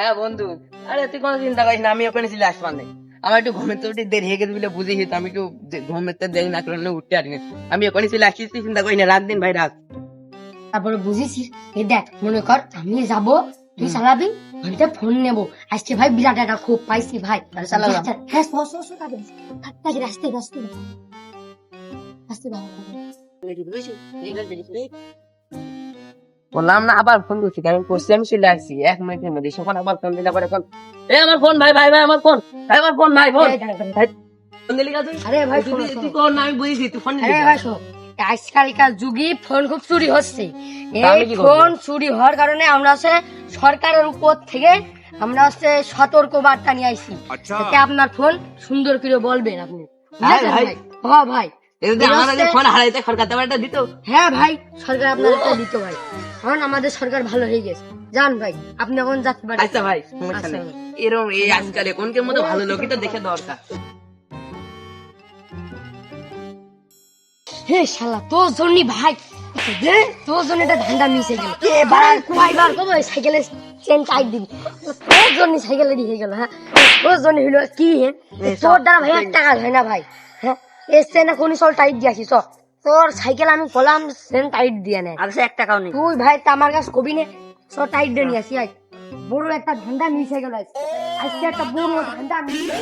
হ্যাঁ বন্ধু, আরে তুই কোনো চিন্তা করিস না, আমি ওখানে ছিল আসমানে। আমার একটু ঘুমের তো উঠে দেরি হয়ে গেছে বলে বুঝেছি তো, আমি একটু ঘুমের তো দেরি না করলে উঠতে পারিনি। আমি ওখানে ছিল আসিস, তুই চিন্তা করিস না, রাখ দিন ভাই রাখ। তারপরে বুঝেছিস, এই দেখ মনে কর আমি যাবো, তুই চালাবি, আমি তো ফোন নেবো। আজকে ভাই বিরাট একটা খুব পাইছি ভাই। চালালাম। হ্যাঁ আস্তে আস্তে আস্তে ভালো বললাম না, আবার ফোন করছি, আমি করছি আমি চলে আসছি 1 মিনিটের মধ্যে। সখন আবার ফোন দিলে পরে ফোন, এ আমার ফোন ভাই ভাই ভাই আমার ফোন, ভাই আমার ফোন ভাই ফোন। ফোন দিলি না তুই? আরে ভাই তুই শোনো, তুই শোনো। কর না, আমি বুঝেছি তুই ফোন দিলি আরে কেন? ভাই শোনো, আজকালকার যুগে ফোন খুব চুরি হচ্ছে। তা আমি এই কি করবো? ফোন চুরি হওয়ার কারণে আমরা হচ্ছে সরকারের উপর থেকে আমরা হচ্ছে সতর্ক বার্তা নিয়ে আইছি, যাতে আপনার ফোন সুন্দর করে বলবেন আপনি। হ্যাঁ বুঝেছেন ভাই। ভাই? হ্যাঁ ভাই। এই যদি এটা আমার হচ্ছে- ফোন হারাইতে সরকার তো একটা দিত। হ্যাঁ ভাই, সরকার আপনার একটা দিত ভাই, কারণ আমাদের সরকার ভালো হয়ে গেছে। জান ভাই, আপনি এখন যাতে পারেন। আচ্ছা ভাই, সমস্যা আচ্ছা নেই। ভাই। এরকম এই আজকাল এখনকার মতো ভালো লোকই তো দেখে দরকার। হে শালা, তোর জন্য ভাই, তোর জন্য এটা ধান্দা মিশে গেল। এবার কয়বার কব সাইকেলে চেন টাইট দিবি, তোর জন্য সাইকেলে দিয়ে গেল। হ্যাঁ, তোর জন্য হইলো কি? তোর দ্বারা ভাই 1 টাকা হয় না ভাই। হ্যাঁ, এই চেন কোন সল টাইট দিয়ে আসিস। তোর সাইকেল আমি কলাম চেন টাইট দিয়ে নেয়, আর সে 1 টাকাও নেই। তুই ভাই তা আমার কাছে কবি নে, সব টাইট দিয়ে নিয়ে আসি। বড় একটা ধান্দা মিশে গেল আজকে একটা বড় ধান্দা মিশে